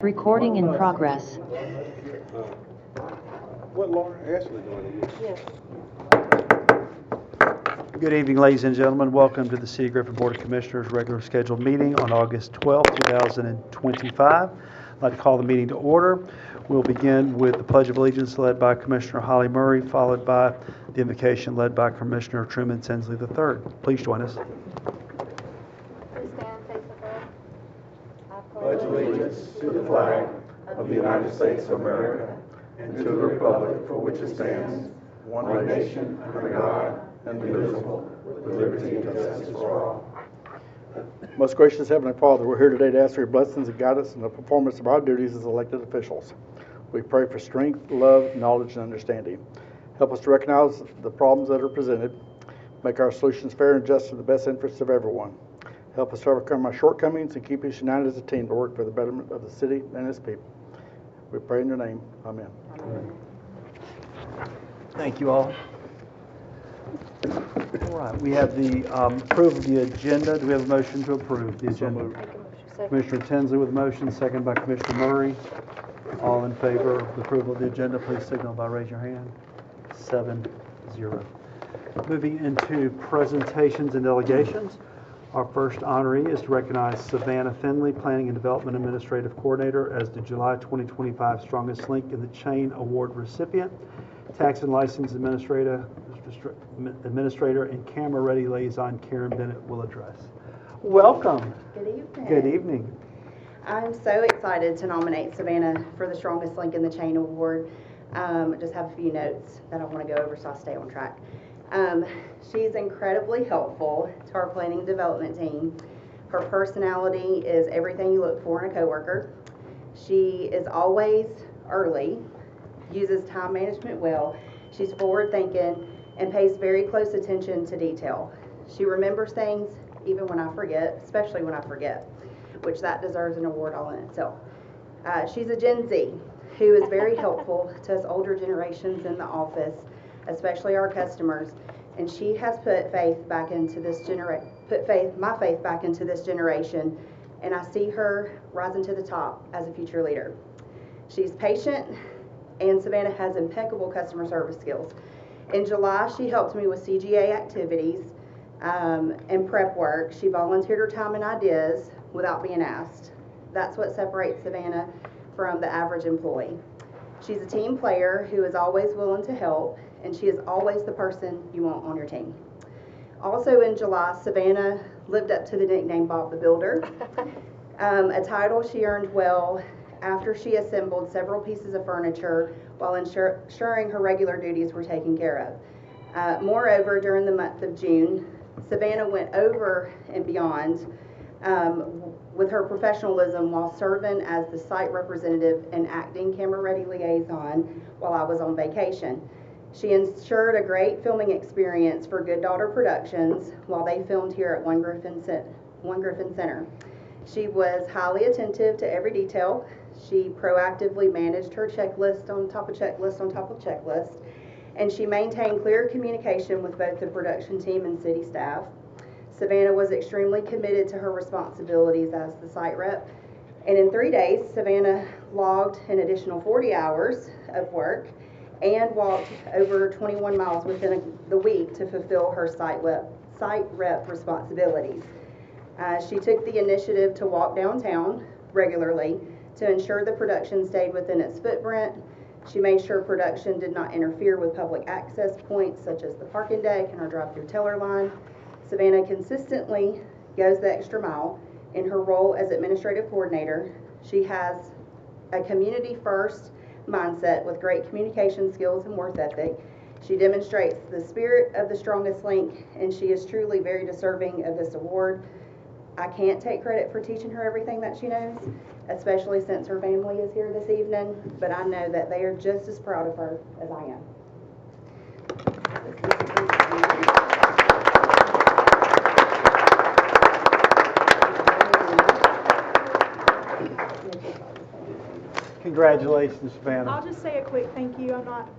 Recording in progress. What Laura Ashley doing here? Yes. Good evening, ladies and gentlemen. Welcome to the City of Griffin Board of Commissioners regular scheduled meeting on August 12, 2025. I'd like to call the meeting to order. We'll begin with the Pledge of Allegiance led by Commissioner Holly Murray, followed by the invocation led by Commissioner Truman Sensley III. Please join us. Please stand, face the flag. I Pledge allegiance to the flag of the United States of America and to the republic for which it stands, one nation, under God, indivisible, with liberty and justice for all. Most gracious Heavenly Father, we're here today to ask for your blessings and guidance in the performance of our duties as elected officials. We pray for strength, love, knowledge, and understanding. Help us to recognize the problems that are presented, make our solutions fair and just in the best interests of everyone. Help us to overcome our shortcomings and keep us united as a team to work for the betterment of the city and its people. We pray in your name. Amen. Amen. Thank you all. All right, we have the approval of the agenda. Do we have a motion to approve the agenda? Make a motion. Second. Commissioner Tinsley with a motion, second by Commissioner Murray. All in favor of the approval of the agenda, please signal by raising your hand. 7-0. Moving into presentations and delegations. Our first honoree is to recognize Savannah Finley, Planning and Development Administrative Coordinator, as the July 2025 Strongest Link in the Chain Award recipient. Tax and License Administrator and Camera Ready Liaison Karen Bennett will address. Welcome. Good evening. Good evening. I'm so excited to nominate Savannah for the Strongest Link in the Chain Award. I just have a few notes that I want to go over so I stay on track. She's incredibly helpful to our planning and development team. Her personality is everything you look for in a coworker. She is always early, uses time management well. She's forward thinking and pays very close attention to detail. She remembers things even when I forget, especially when I forget, which that deserves an award all in itself. She's a Gen Z who is very helpful to us older generations in the office, especially our customers, and she has put my faith back into this generation, and I see her rising to the top as a future leader. She's patient, and Savannah has impeccable customer service skills. In July, she helped me with CGA activities and prep work. She volunteered her time and ideas without being asked. That's what separates Savannah from the average employee. She's a team player who is always willing to help, and she is always the person you want on your team. Also in July, Savannah lived up to the nickname Bob the Builder, a title she earned well after she assembled several pieces of furniture while ensuring her regular duties were taken care of. Moreover, during the month of June, Savannah went over and beyond with her professionalism while serving as the site representative and acting camera-ready liaison while I was on vacation. She ensured a great filming experience for Good Daughter Productions while they filmed here at One Griffin Center. She was highly attentive to every detail. She proactively managed her checklist on top of checklist on top of checklist, and she maintained clear communication with both the production team and city staff. Savannah was extremely committed to her responsibilities as the site rep, and in 3 days, Savannah logged an additional 40 hours of work and walked over 21 miles within the week to fulfill her site rep responsibilities. She took the initiative to walk downtown regularly to ensure the production stayed within its footprint. She made sure production did not interfere with public access points such as the parking deck and our drive-through teller line. Savannah consistently goes the extra mile in her role as administrative coordinator. She has a community-first mindset with great communication skills and work ethic. She demonstrates the spirit of the Strongest Link, and she is truly very deserving of this award. I can't take credit for teaching her everything that she knows, especially since her family is here this evening, but I know that they are just as proud of her as I am. Congratulations, Savannah. I'll just say a quick thank you. I'm not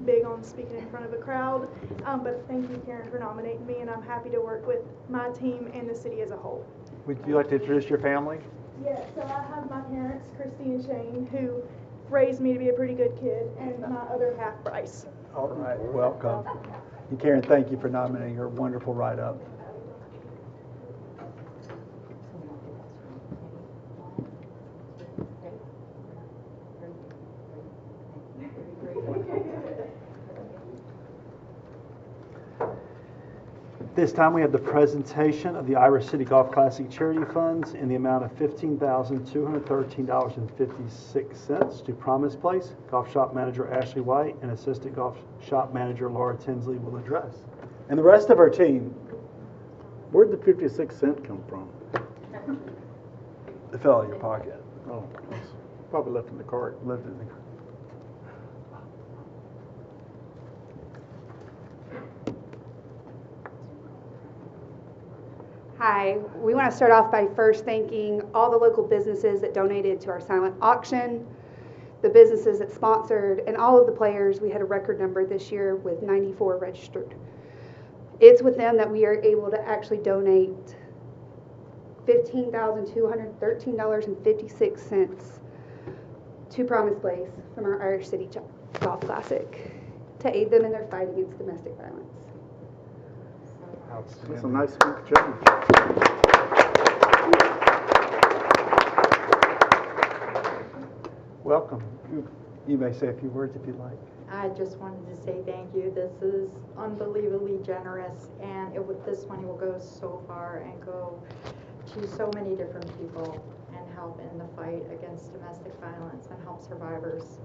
big on speaking in front of a crowd, but thank you, Karen, for nominating me, and I'm happy to work with my team and the city as a whole. Would you like to introduce your family? Yeah, so I have my parents, Christy and Shane, who raised me to be a pretty good kid, and my other half, Bryce. All right, welcome. And Karen, thank you for nominating her wonderful write-up. This time we have the presentation of the Irish City Golf Classic charity funds in the amount of $15,213.56 to Promise Place. Golf shop manager Ashley White and assistant golf shop manager Laura Tinsley will address. And the rest of our team. Where'd the 56 cent come from? It fell out of your pocket. Oh, probably left in the cart. Left it in the Hi, we want to start off by first thanking all the local businesses that donated to our silent auction, the businesses that sponsored, and all of the players. We had a record number this year with 94 registered. It's with them that we are able to actually donate $15,213.56 to Promise Place from our Irish City Golf Classic to aid them in their fight against domestic violence. That's a nice change. Welcome. You may say a few words if you'd like. I just wanted to say thank you. This is unbelievably generous, and this money will go so far and go to so many different people and help in the fight against domestic violence and help survivors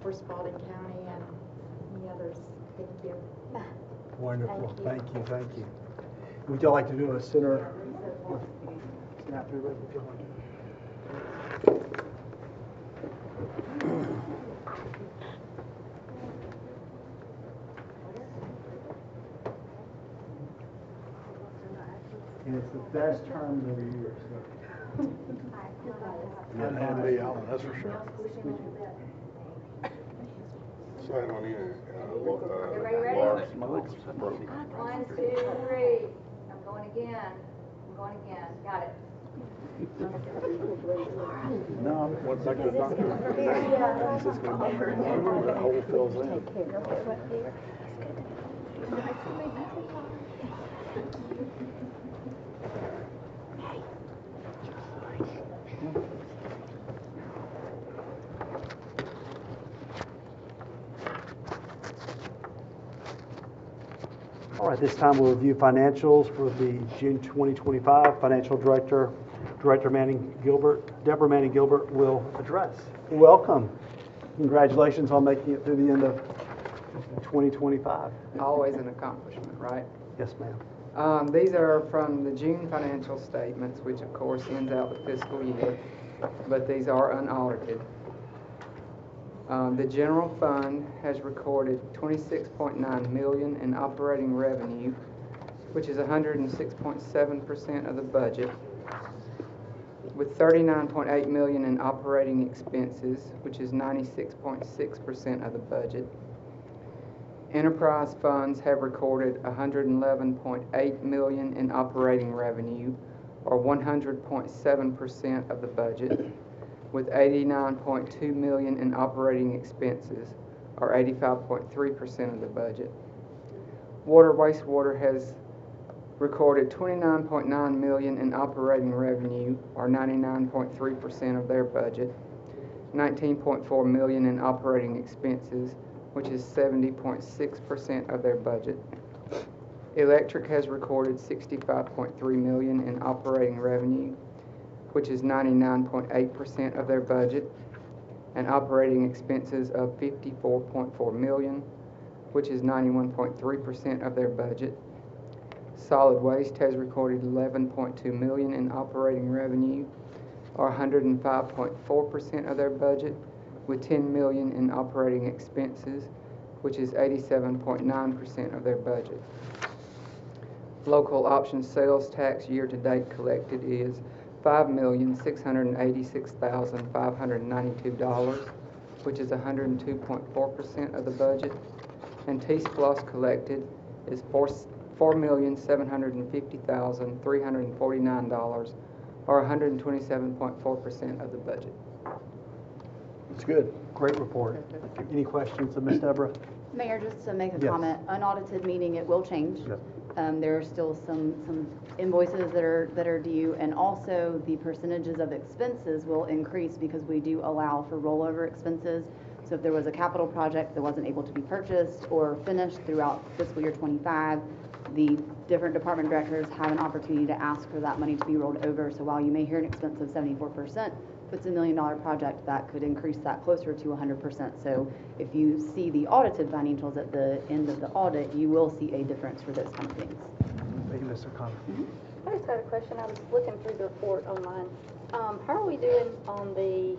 for Spalding County and many others. Thank you. Wonderful. Thank you. Would y'all like to do a center snap through it if you like? And it's the best term of the year. Yeah, and Lee Allen, that's for sure. Sign on in. Everybody ready? My leg's broke. 1, 2, 3. I'm going again. Got it. No, once I get a doctor, he's just going to that hole fills in. All right, this time we'll review financials for the June 2025. Financial Director, Deborah Manning Gilbert will address. Welcome. Congratulations on making it through the end of 2025. Always an accomplishment, right? Yes, ma'am. These are from the June financial statements, which of course ends out the fiscal year, but these are unaudited. The general fund has recorded $26.9 million in operating revenue, which is 106.7% of the budget, with $39.8 million in operating expenses, which is 96.6% of the budget. Enterprise funds have recorded $111.8 million in operating revenue, or 100.7% of the budget, with $89.2 million in operating expenses, or 85.3% of the budget. Water wastewater has recorded $29.9 million in operating revenue, or 99.3% of their budget, $19.4 million in operating expenses, which is 70.6% of their budget. Electric has recorded $65.3 million in operating revenue, which is 99.8% of their budget, and operating expenses of $54.4 million, which is 91.3% of their budget. Solid Waste has recorded $11.2 million in operating revenue, or 105.4% of their budget, with $10 million in operating expenses, which is 87.9% of their budget. Local option sales tax year-to-date collected is $5,686,592, which is 102.4% of the budget, and T-SPLOS collected is $4,750,349, or 127.4% of the budget. It's good. Great report. Any questions of Ms. Deborah? Mayor, just to make a Yes. comment, unaudited meaning it will change. Yes. There are still some invoices that are due, and also the percentages of expenses will increase because we do allow for rollover expenses. So if there was a capital project that wasn't able to be purchased or finished throughout fiscal year 25, the different department directors have an opportunity to ask for that money to be rolled over. So while you may hear an expense of 74%, if it's $1 million project, that could increase that closer to 100%. So if you see the audited financials at the end of the audit, you will see a difference for those kind of things. Thank you, Mr. Connor. I just had a question. I was looking through the report online. How are we doing on the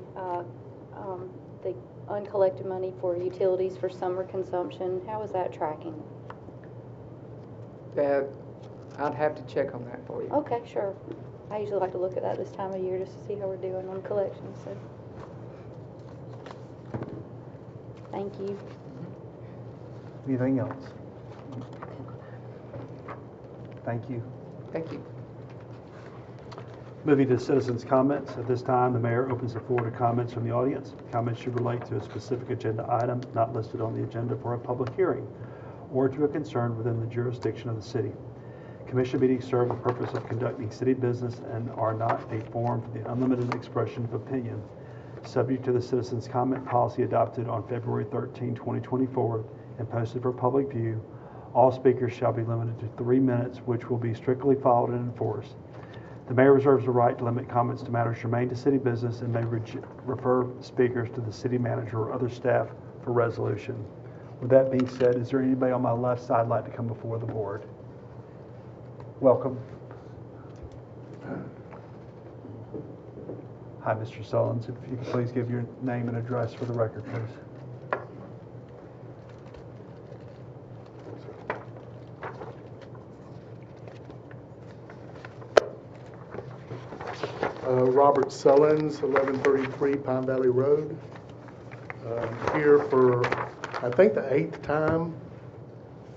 uncollected money for utilities for summer consumption? How is that tracking? I'd have to check on that for you. Okay, sure. I usually like to look at that this time of year just to see how we're doing on collections. So, thank you. Anything else? Thank you. Thank you. Moving to citizens' comments. At this time, the mayor opens the floor to comments from the audience. Comments should relate to a specific agenda item not listed on the agenda for a public hearing or to a concern within the jurisdiction of the city. Commission meetings serve the purpose of conducting city business and are not a forum for the unlimited expression of opinion. Subject to the citizens' comment policy adopted on February 13, 2024 and posted for public view, all speakers shall be limited to 3 minutes, which will be strictly followed and enforced. The mayor reserves the right to limit comments to matters germane to city business and may refer speakers to the city manager or other staff for resolution. With that being said, is there anybody on my left side like to come before the board? Welcome. Hi, Mr. Sullins. If you could please give your name and address for the record, please. Robert Sullins, 1133 Pine Valley Road. Here for, I think, the 8th time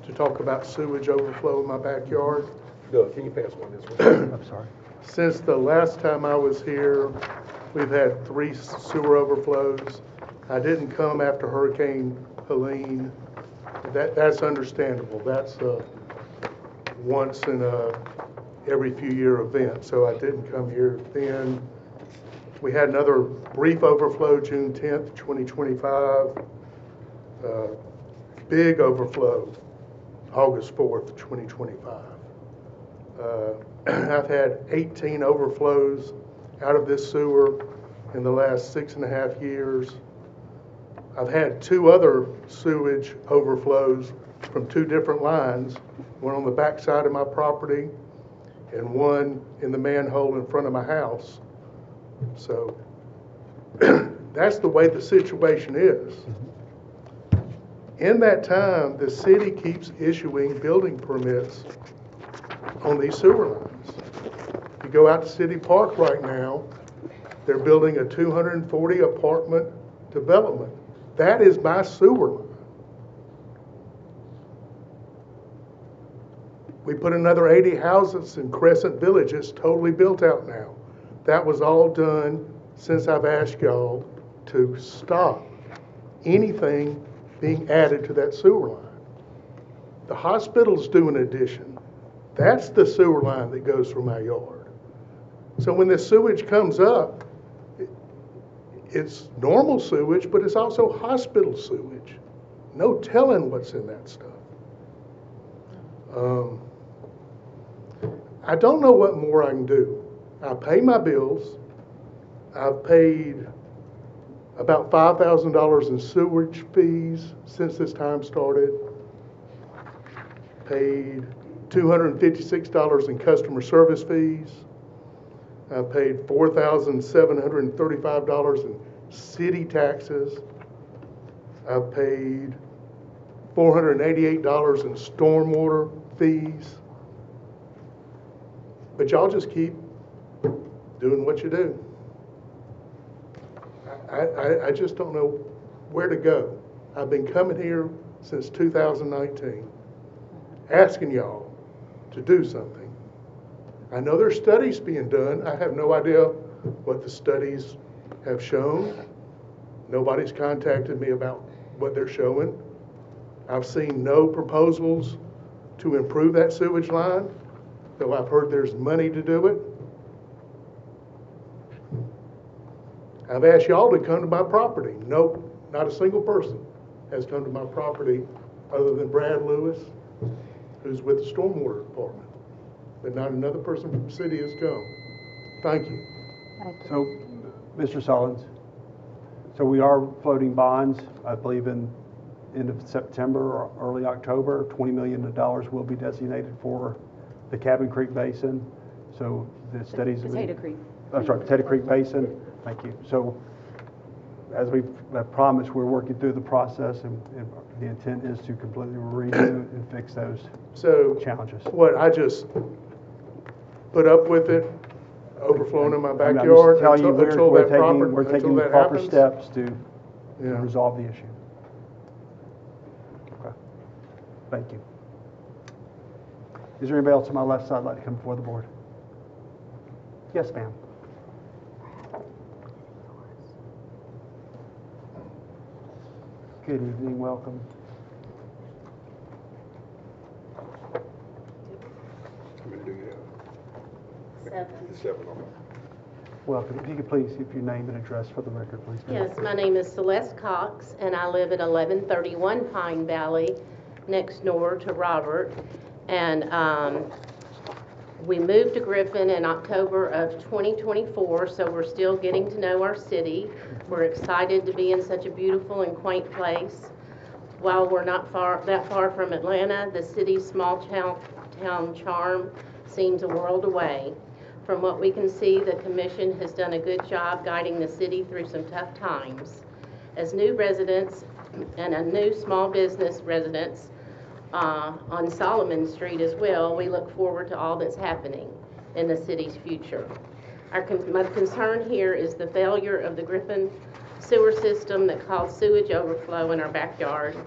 to talk about sewage overflow in my backyard. Doug, can you pass one this way? I'm sorry. Since the last time I was here, we've had 3 sewer overflows. I didn't come after Hurricane Helene. That's understandable. That's a once in a every few year event, so I didn't come here then. We had another brief overflow June 10th, 2025. Big overflow August 4th, 2025. I've had 18 overflows out of this sewer in the last 6.5 years. I've had 2 other sewage overflows from 2 different lines, one on the back side of my property and one in the manhole in front of my house. So that's the way the situation is. In that time, the city keeps issuing building permits on these sewer lines. You go out to City Park right now, they're building a 240 apartment development. That is my sewer line. We put another 80 houses in Crescent Village. It's totally built out now. That was all done since I've asked y'all to stop anything being added to that sewer line. The hospital's due an addition. That's the sewer line that goes through my yard. So when the sewage comes up, it's normal sewage, but it's also hospital sewage. No telling what's in that stuff. I don't know what more I can do. I pay my bills. I've paid about $5,000 in sewage fees since this time started. Paid $256 in customer service fees. I've paid $4,735 in city taxes. I've paid $488 in stormwater fees. But y'all just keep doing what you do. I just don't know where to go. I've been coming here since 2019, asking y'all to do something. I know there's studies being done. I have no idea what the studies have shown. Nobody's contacted me about what they're showing. I've seen no proposals to improve that sewage line, though I've heard there's money to do it. I've asked y'all to come to my property. Nope, not a single person has come to my property other than Brad Lewis, who's with the stormwater department. But not another person from the city has come. Thank you. So, Mr. Sullins, so we are floating bonds, I believe in end of September or early October. $20 million will be designated for the Cabin Creek Basin. So the studies. Potato Creek. I'm sorry, Potato Creek Basin. Thank you. So as we've promised, we're working through the process, and the intent is to completely redo and fix those challenges. What, I just put up with it, overflowing in my I'm just backyard telling you, until we're that taking the proper happens? steps to Yeah. resolve the issue. Okay. Thank you. Is there anybody else on my left side like to come before the board? Yes, ma'am. Good evening, welcome. Welcome. If you could please give your name and address for the record, please. Yes, my name is Celeste Cox, and I live at 1131 Pine Valley, next door to Robert. And we moved to Griffin in October of 2024, so we're still getting to know our city. We're excited to be in such a beautiful and quaint place. While we're not that far from Atlanta, the city's small town charm seems a world away. From what we can see, the commission has done a good job guiding the city through some tough times. As new residents and a new small business residents on Solomon Street as well, we look forward to all that's happening in the city's future. My concern here is the failure of the Griffin sewer system that caused sewage overflow in our backyard,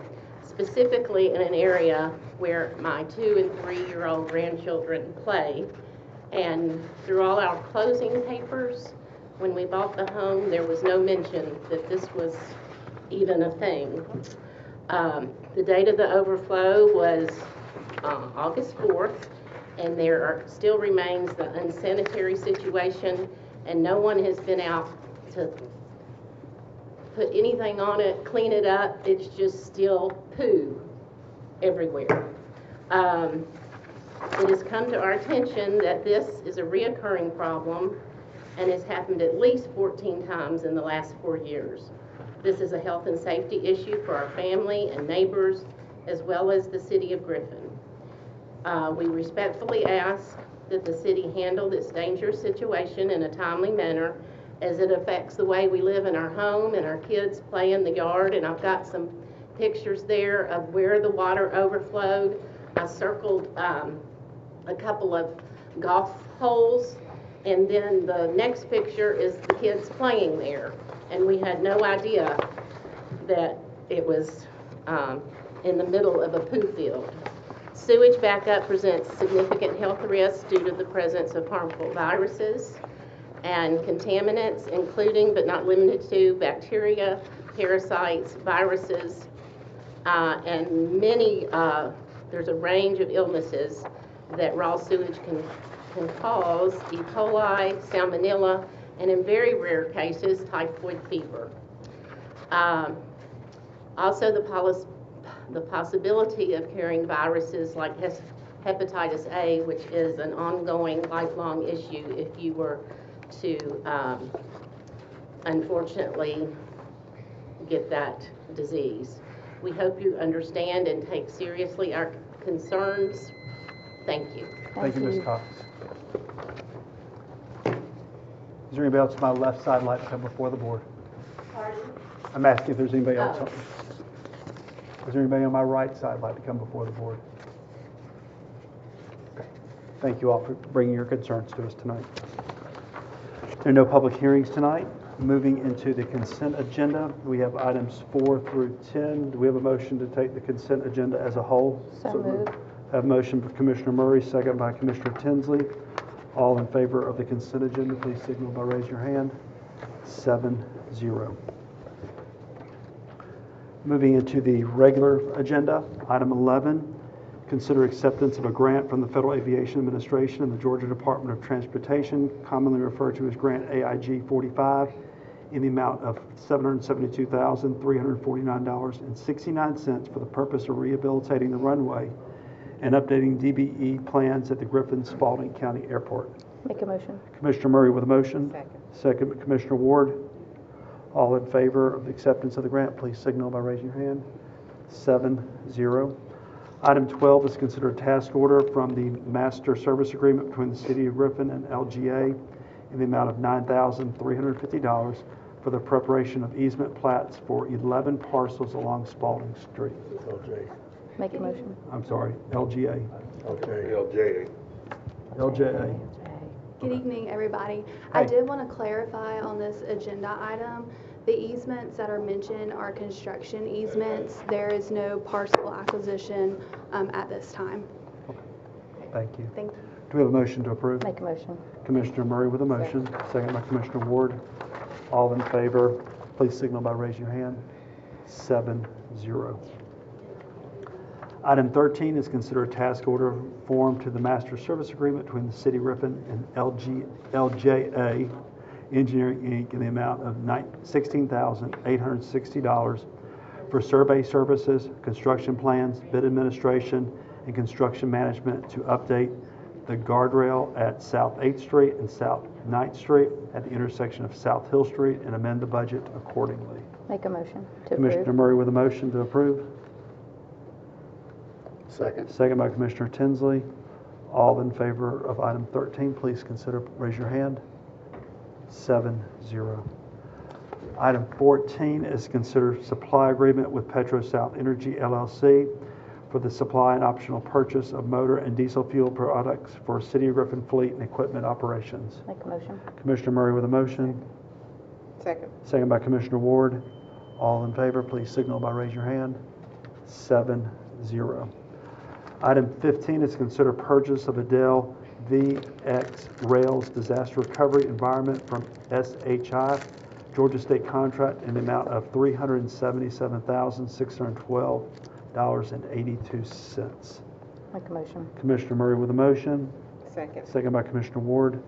specifically in an area where my 2- and 3-year-old grandchildren play. And through all our closing papers, when we bought the home, there was no mention that this was even a thing. The date of the overflow was August 4th, and there still remains the unsanitary situation, and no one has been out to put anything on it, clean it up. It's just still poo everywhere. It has come to our attention that this is a reoccurring problem and has happened at least 14 times in the last 4 years. This is a health and safety issue for our family and neighbors, as well as the city of Griffin. We respectfully ask that the city handle this dangerous situation in a timely manner, as it affects the way we live in our home and our kids play in the yard. And I've got some pictures there of where the water overflowed. I circled a couple of golf holes, and then the next picture is the kids playing there. And we had no idea that it was in the middle of a poo field. Sewage backup presents significant health risks due to the presence of harmful viruses and contaminants, including but not limited to bacteria, parasites, viruses, and many, there's a range of illnesses that raw sewage can cause: E. coli, salmonella, and in very rare cases, typhoid fever. Also, the possibility of carrying viruses like hepatitis A, which is an ongoing, lifelong issue if you were to, unfortunately, get that disease. We hope you understand and take seriously our concerns. Thank you. Thank you, Ms. Cox. Is there anybody else on my left side like to come before the board? Pardon? I'm asking if there's anybody else. Is there anybody on my right side like to come before the board? Okay. Thank you all for bringing your concerns to us tonight. There are no public hearings tonight. Moving into the consent agenda, we have items 4 through 10. Do we have a motion to take the consent agenda as a whole? So moved. I have a motion by Commissioner Murray, second by Commissioner Tinsley. All in favor of the consent agenda, please signal by raising your hand. 7-0. Moving into the regular agenda, item 11, consider acceptance of a grant from the Federal Aviation Administration and the Georgia Department of Transportation, commonly referred to as Grant AIG 45, in the amount of $772,349.69 for the purpose of rehabilitating the runway and updating DBE plans at the Griffin Spalding County Airport. Make a motion. Commissioner Murray with a motion. Second. Second, Commissioner Ward. All in favor of the acceptance of the grant, please signal by raising your hand. 7-0. Item 12 is considered a task order from the Master Service Agreement between the City of Griffin and LGA in the amount of $9,350 for the preparation of easement plats for 11 parcels along Spalding Street. Make a motion. I'm sorry, LGA. LJA. LJA. Good evening, everybody. Hi. I did want to clarify on this agenda item, the easements that are mentioned are construction easements. There is no parcel acquisition at this time. Thank you. Thank you. Do we have a motion to approve? Make a motion. Commissioner Murray with a motion, second by Commissioner Ward. All in favor, please signal by raising your hand. 7-0. Item 13 is considered a task order form to the Master Service Agreement between the City of Griffin and LJA Engineering, Inc. in the amount of $16,860 for survey services, construction plans, bid administration, and construction management to update the guardrail at South 8th Street and South 9th Street at the intersection of South Hill Street and amend the budget accordingly. Make a motion to Commissioner approve. Murray with a motion to approve. Second. Second by Commissioner Tinsley. All in favor of item 13, please consider, raise your hand. 7-0. Item 14 is considered supply agreement with Petro South Energy LLC for the supply and optional purchase of motor and diesel fuel products for City of Griffin fleet and equipment operations. Make a motion. Commissioner Murray with a motion. Second. Second by Commissioner Ward. All in favor, please signal by raise your hand. 7-0. Item 15 is consider purchase of a Dell VX Rails Disaster Recovery Environment from SHI, Georgia State contract in the amount of $377,612.82. Make a motion. Commissioner Murray with a motion. Second. Second by Commissioner Ward.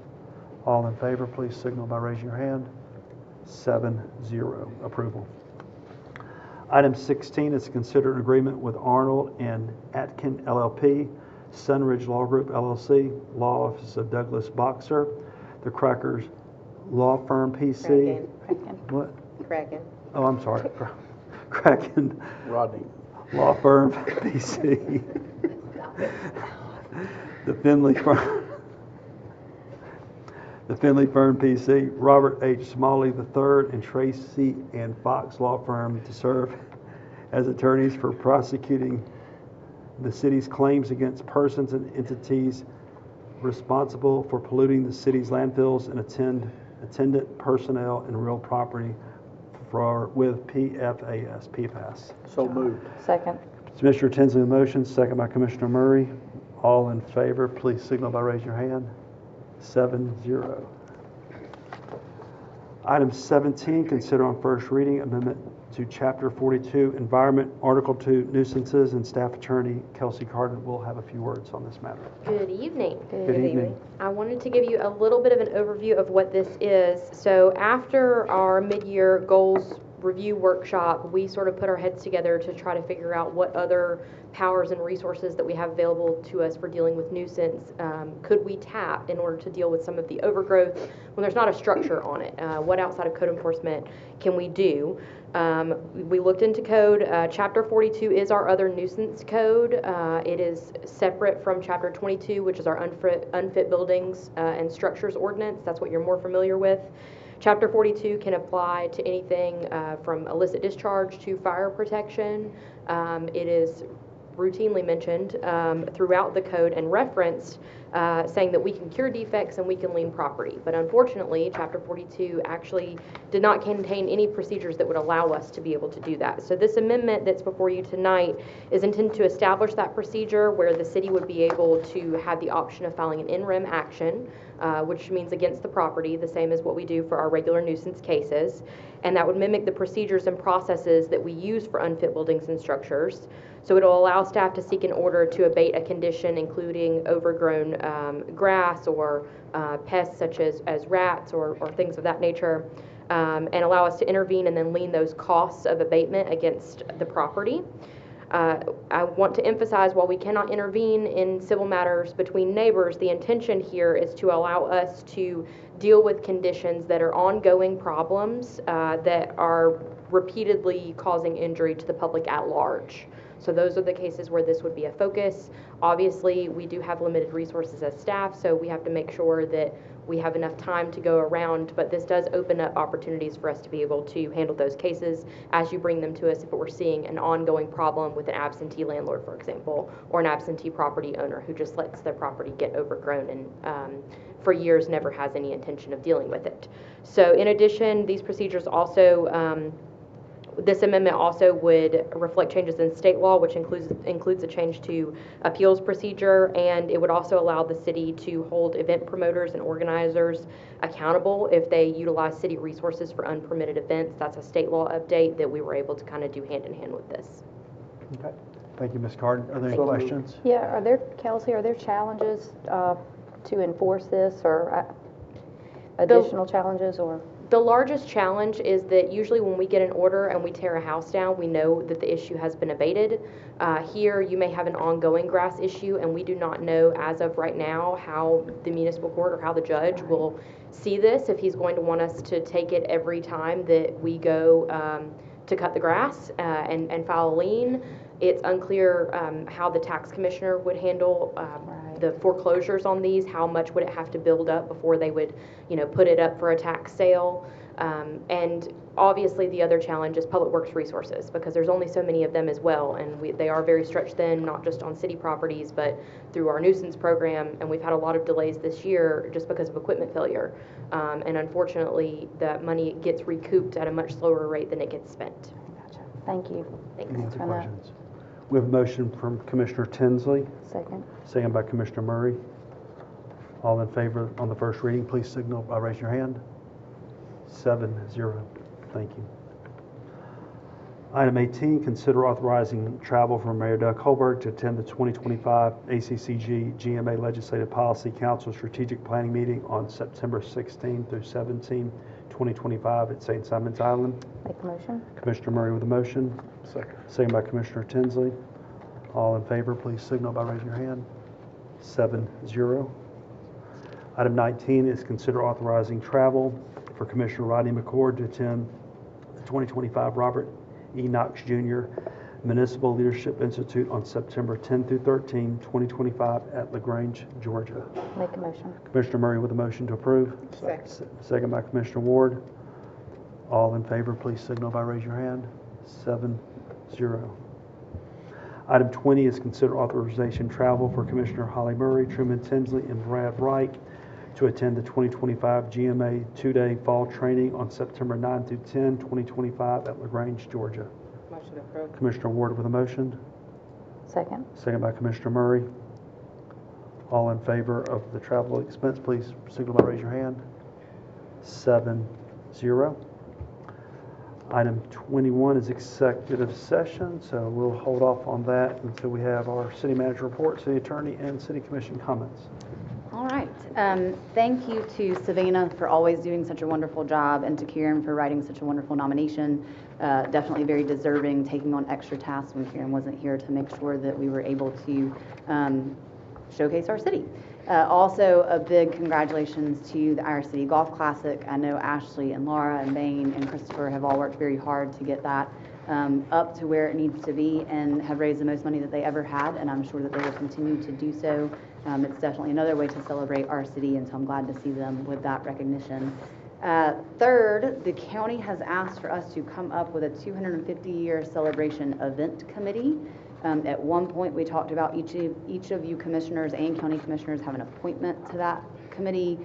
All in favor, please signal by raising your hand. 7-0. Approval. Item 16 is considered an agreement with Arnold and Atkin LLP, Sunridge Law Group LLC, Law Office of Douglas Boxer, the Crackers Law Firm PC. Kraken. What? Kraken. Oh, I'm sorry. Kraken Rodney. Law Firm PC. The Finley Firm. The Finley Firm PC, Robert H. Smalley III, and Tracy and Fox Law Firm to serve as attorneys for prosecuting the city's claims against persons and entities responsible for polluting the city's landfills and attendant personnel and real property with PFAS. So moved. Second. Commissioner Tinsley, motion, second by Commissioner Murray. All in favor, please signal by raising your hand. 7-0. Item 17, consider on first reading amendment to Chapter 42, Environment, Article 2, Nuisances, and Staff Attorney Kelsey Carden will have a few words on this matter. Good evening. Good evening. I wanted to give you a little bit of an overview of what this is. So after our mid-year goals review workshop, we sort of put our heads together to try to figure out what other powers and resources that we have available to us for dealing with nuisance could we tap in order to deal with some of the overgrowth when there's not a structure on it. What outside of code enforcement can we do? We looked into code. Chapter 42 is our other nuisance code. It is separate from Chapter 22, which is our unfit buildings and structures ordinance. That's what you're more familiar with. Chapter 42 can apply to anything from illicit discharge to fire protection. It is routinely mentioned throughout the code and referenced saying that we can cure defects and we can lien property. But unfortunately, Chapter 42 actually did not contain any procedures that would allow us to be able to do that. So this amendment that's before you tonight is intended to establish that procedure where the city would be able to have the option of filing an in rem action, which means against the property, the same as what we do for our regular nuisance cases. And that would mimic the procedures and processes that we use for unfit buildings and structures. So it'll allow staff to seek an order to abate a condition including overgrown grass or pests such as rats or things of that nature, and allow us to intervene and then lien those costs of abatement against the property. I want to emphasize, while we cannot intervene in civil matters between neighbors, the intention here is to allow us to deal with conditions that are ongoing problems that are repeatedly causing injury to the public at large. So those are the cases where this would be a focus. Obviously, we do have limited resources as staff, so we have to make sure that we have enough time to go around, but this does open up opportunities for us to be able to handle those cases as you bring them to us if we're seeing an ongoing problem with an absentee landlord, for example, or an absentee property owner who just lets their property get overgrown and for years never has any intention of dealing with it. So in addition, these procedures also this amendment also would reflect changes in state law, which includes a change to appeals procedure, and it would also allow the city to hold event promoters and organizers accountable if they utilize city resources for unpermitted events. That's a state law update that we were able to kind of do hand in hand with this. Okay. Thank you, Ms. Carden. Are there any questions? Yeah, Kelsey, are there challenges to enforce this, or additional challenges, or? The largest challenge is that usually when we get an order and we tear a house down, we know that the issue has been abated. Here, you may have an ongoing grass issue, and we do not know as of right now how the municipal court or how the judge will see this, if he's going to want us to take it every time that we go to cut the grass and file a lien. It's unclear how the tax commissioner would handle the foreclosures on these. How much would it have to build up before they would, put it up for a tax sale? And obviously the other challenge is public works resources, because there's only so many of them as well, and they are very stretched thin, not just on city properties, but through our nuisance program, and we've had a lot of delays this year just because of equipment failure. And unfortunately, that money gets recouped at a much slower rate than it gets spent. Gotcha. Thank you. Thanks. Any other questions? We have a motion from Commissioner Tinsley, second by Commissioner Murray. All in favor on the first reading, please signal by raising your hand. 7-0. Thank you. Item 18, consider authorizing travel for Mayor Doug Holberg to attend the 2025 ACCG GMA Legislative Policy Council Strategic Planning Meeting on September 16 through 17, 2025 at St. Simon's Island. Make a motion. Commissioner Murray with a motion. Second by Commissioner Tinsley. All in favor, please signal by raising your hand. 7-0. Item 19 is consider authorizing travel for Commissioner Rodney McCord to attend the 2025 Robert E. Knox Jr. Municipal Leadership Institute on September 10 through 13, 2025 at LaGrange, Georgia. Make a motion. Commissioner Murray with a motion to approve. Second by Commissioner Ward. All in favor, please signal by raising your hand. 7-0. Item 20 is consider authorization travel for Commissioner Holly Murray, Truman Tinsley, and Brad Wright to attend the 2025 GMA 2-day fall training on September 9 through 10, 2025 at LaGrange, Georgia. Motion approved. Commissioner Ward with a motion. Second. Second by Commissioner Murray. All in favor of the travel expense, please signal by raising your hand. 7-0. Item 21 is executive session, so we'll hold off on that until we have our city manager report, city attorney, and city commission comments. All right. Thank you to Savannah for always doing such a wonderful job, and to Kieran for writing such a wonderful nomination. Definitely very deserving, taking on extra tasks when Kieran wasn't here to make sure that we were able to showcase our city. Also, a big congratulations to the Irish City Golf Classic. I know Ashley and Laura and Bain and Christopher have all worked very hard to get that up to where it needs to be, and have raised the most money that they ever had, and I'm sure that they will continue to do so. It's definitely another way to celebrate our city, and so I'm glad to see them with that recognition. Third, the county has asked for us to come up with a 250-year celebration event committee At one point, we talked about each of you commissioners and county commissioners have an appointment to that committee.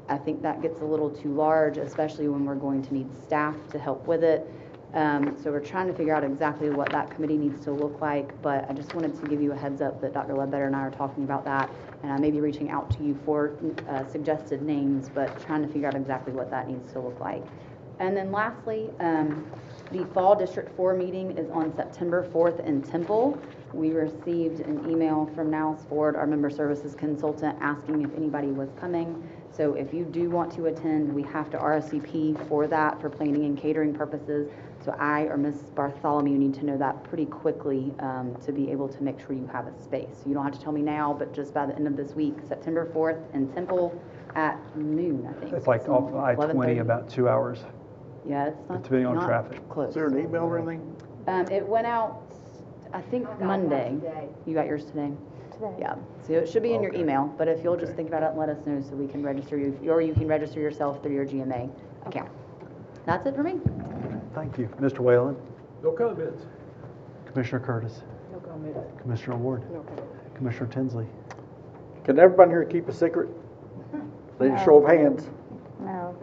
I think that gets a little too large, especially when we're going to need staff to help with it. So we're trying to figure out exactly what that committee needs to look like, but I just wanted to give you a heads up that Dr. Ledbetter and I are talking about that, and I may be reaching out to you for suggested names, but trying to figure out exactly what that needs to look like. And then lastly, the Fall District 4 meeting is on September 4th in Temple. We received an email from Niles Ford, our member services consultant, asking if anybody was coming. So if you do want to attend, we have to RSVP for that for planning and catering purposes. So I or Ms. Bartholomew need to know that pretty quickly to be able to make sure you have a space. So you don't have to tell me now, but just by the end of this week, September 4th in Temple at noon, I think. It's like off I-20, about 2 hours. Yeah, it's not, depending on not traffic. close. Is there an email or anything? It went out, I think Monday. You got yours today? Today. Yeah, so it should be in your Okay. email, but if you'll just Okay. think about it and let us know so we can register you, or you can register yourself through your GMA account. That's it for me. Thank you. Mr. Whalen? No comments. Commissioner Curtis? No comment. Commissioner Ward? No comment. Commissioner Tinsley? Can everybody here keep a secret? Need a show of hands. No.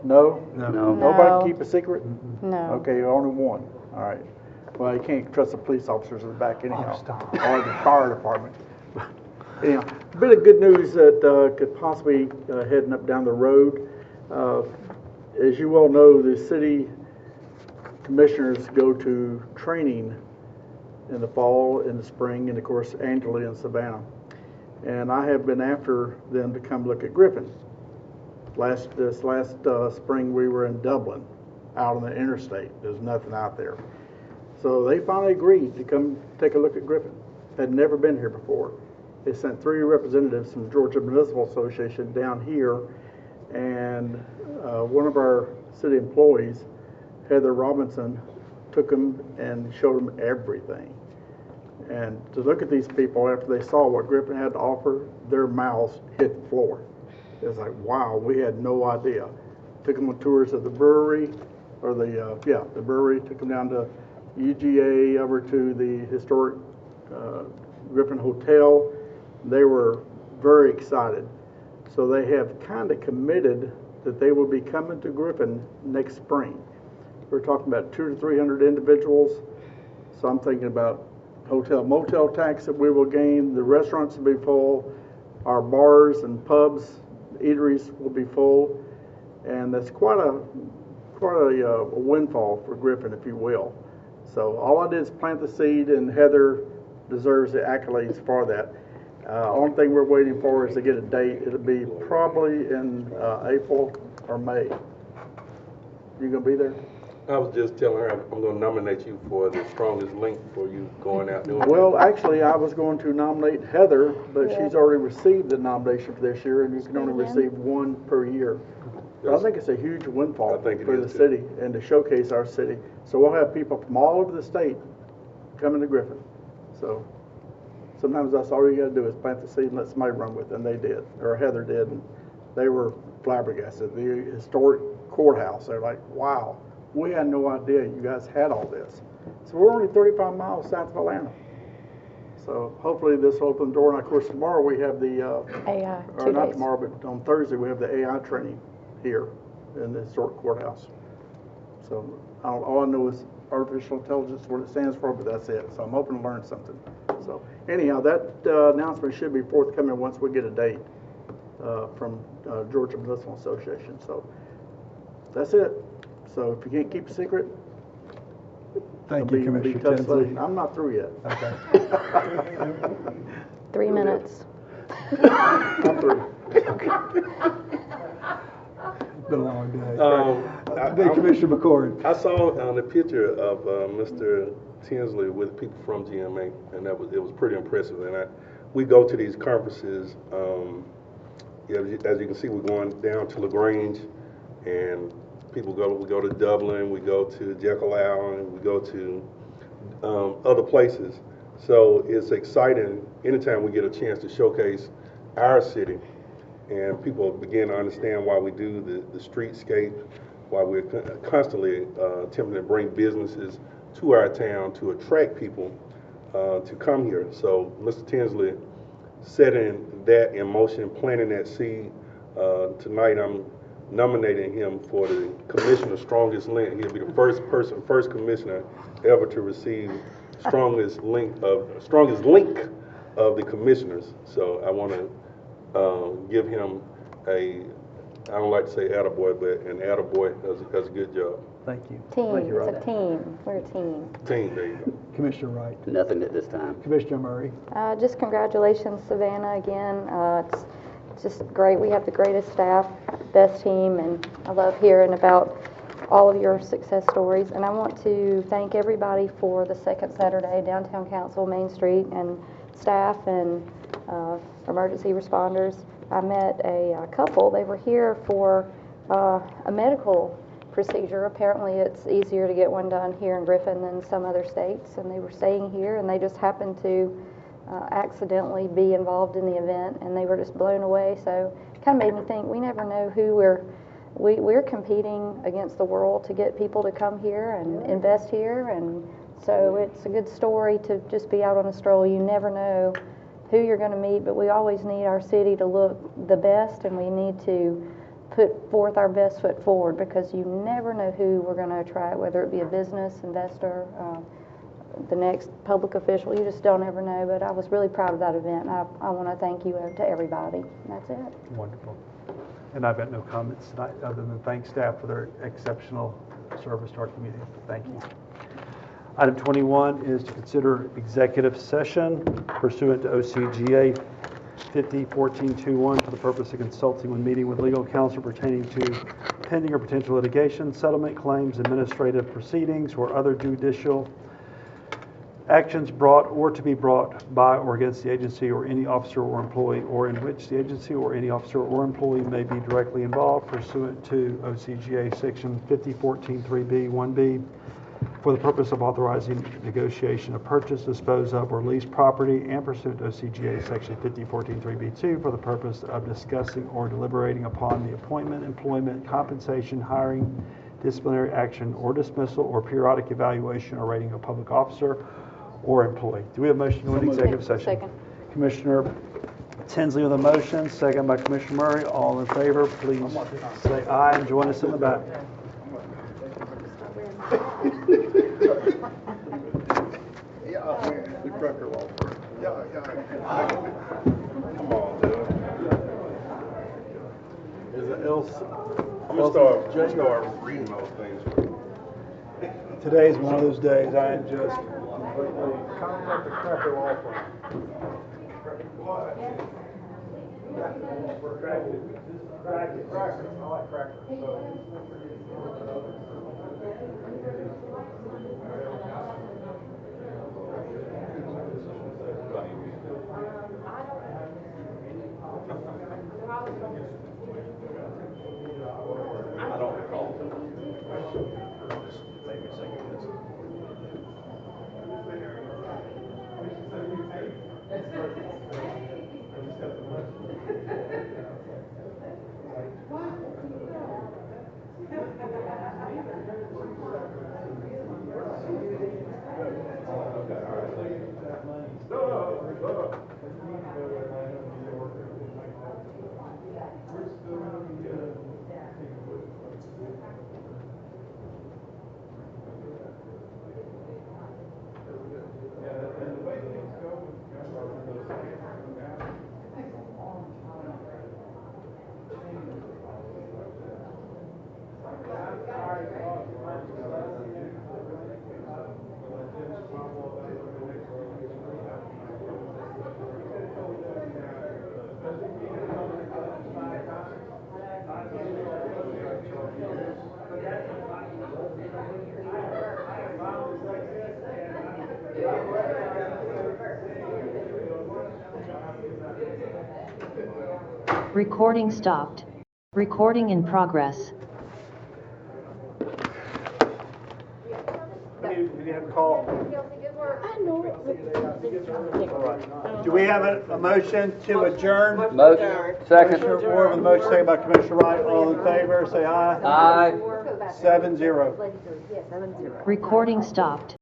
No? No. Nobody No. can keep a secret? No. Okay, only one. All right. Well, you can't trust the police officers in the back anyhow. Oh, stop. Or the fire department. Anyhow, a bit of good news that could possibly heading up down the road. As you well know, the city commissioners go to training in the fall, in the spring, and of course annually in Savannah. And I have been after them to come look at Griffin. This last spring we were in Dublin, out on the interstate. There's nothing out there. So they finally agreed to come take a look at Griffin. Had never been here before. They sent 3 representatives from Georgia Municipal Association down here, and one of our city employees, Heather Robinson, took them and showed them everything. And to look at these people after they saw what Griffin had to offer, their mouths hit the floor. It was like, wow, we had no idea. Took them on tours of the brewery, or the brewery, took them down to UGA, over to the historic Griffin Hotel. They were very excited. So they have kind of committed that they will be coming to Griffin next spring. We're talking about 200 to 300 individuals. So I'm thinking about hotel motel tax that we will gain. The restaurants will be full. Our bars and pubs, eateries will be full. And that's quite a windfall for Griffin, if you will. So all I did is plant the seed, and Heather deserves the accolades for that. Only thing we're waiting for is to get a date. It'll be probably in April or May. You gonna be there? I was just telling her I'm going to nominate you for the strongest link for you going out doing Well, actually, I was going to nominate Heather, but she's already received the nomination for this year, and you can only receive 1 per year. But I think it's a huge windfall I think it for the is, too. city and to showcase our city. So we'll have people from all over the state coming to Griffin. So sometimes that's all you got to do is plant the seed and let somebody run with it, and they did, or Heather did, and they were flabbergasted. The historic courthouse, they're like, wow, we had no idea you guys had all this. So we're only 35 miles south of Atlanta. So hopefully this will open the door, and of course tomorrow we have the, AI, or 2 not days. tomorrow, but on Thursday we have the AI training here in the historic courthouse. So all I know is artificial intelligence, what it stands for, but that's it. So I'm hoping to learn something. So anyhow, that announcement should be forthcoming once we get a date from Georgia Municipal Association. So that's it. So if you can't keep a secret, Thank it'll you, be Commissioner tough sledding. Tinsley. I'm not through yet. Okay. 3 minutes. I'm through. It's been a long day. Commissioner McCord. I saw on the picture of Mr. Tinsley with people from GMA, and it was pretty impressive. And we go to these conferences. As you can see, we're going down to LaGrange, and we go to Dublin, we go to Jekyll Island, we go to other places. So it's exciting anytime we get a chance to showcase our city, and people begin to understand why we do the streetscape, why we're constantly attempting to bring businesses to our town to attract people to come here. So Mr. Tinsley setting that in motion, planting that seed. Tonight I'm nominating him for the Commissioner Strongest Link. He'll be the first commissioner ever to receive strongest link of the commissioners. So I want to give him I don't like to say attaboy, but an attaboy does a good job. Thank you. Team, Thank you, it's Rod. a team, we're a team. Team, there you go. Commissioner Wright. Nothing at this time. Commissioner Murray. Just congratulations, Savannah, again. It's just great. We have the greatest staff, best team, and I love hearing about all of your success stories. And I want to thank everybody for the second Saturday, Downtown Council, Main Street, and staff and emergency responders. I met a couple. They were here for a medical procedure. Apparently it's easier to get one done here in Griffin than some other states, and they were staying here, and they just happened to accidentally be involved in the event, and they were just blown away. So it kind of made me think, we never know who we're competing against the world to get people to come here and invest here, and so it's a good story to just be out on a stroll. You never know who you're going to meet, but we always need our city to look the best, and we need to put forth our best foot forward, because you never know who we're going to attract, whether it be a business investor, the next public official. You just don't ever know. But I was really proud of that event, and I want to thank you to everybody. That's it. Wonderful. And I've got no comments tonight other than thank staff for their exceptional service to our community. Thank you. Item 21 is to consider executive session pursuant to OCGA 50-1421 for the purpose of consulting when meeting with legal counsel pertaining to pending or potential litigation, settlement claims, administrative proceedings, or other judicial actions brought or to be brought by or against the agency or any officer or employee, or in which the agency or any officer or employee may be directly involved pursuant to OCGA section 5014(3)(b) 1b, for the purpose of authorizing negotiation of purchase, dispose of, or lease property, and pursuant to OCGA section 5014(3)(b) 2, for the purpose of discussing or deliberating upon the appointment, employment, compensation, hiring, disciplinary action, or dismissal, or periodic evaluation or rating of public officer or employee. Do we have a motion to go into executive session? Second. Commissioner Tinsley with a motion, second by Commissioner Murray. All in favor, please say aye and join us in the back. The cracker law. Come on, dude. Is it else? I'm gonna start reading those things. Today is one of those days I am just completely Contact the cracker law firm. Cracker. I like crackers. I don't recall. Recording stopped. Recording in progress. We need to call. Do we have a motion to adjourn? Motion. Second. Commissioner Moore with a motion, second by Commissioner Wright. All in favor, say aye. Aye. 7-0. Recording stopped.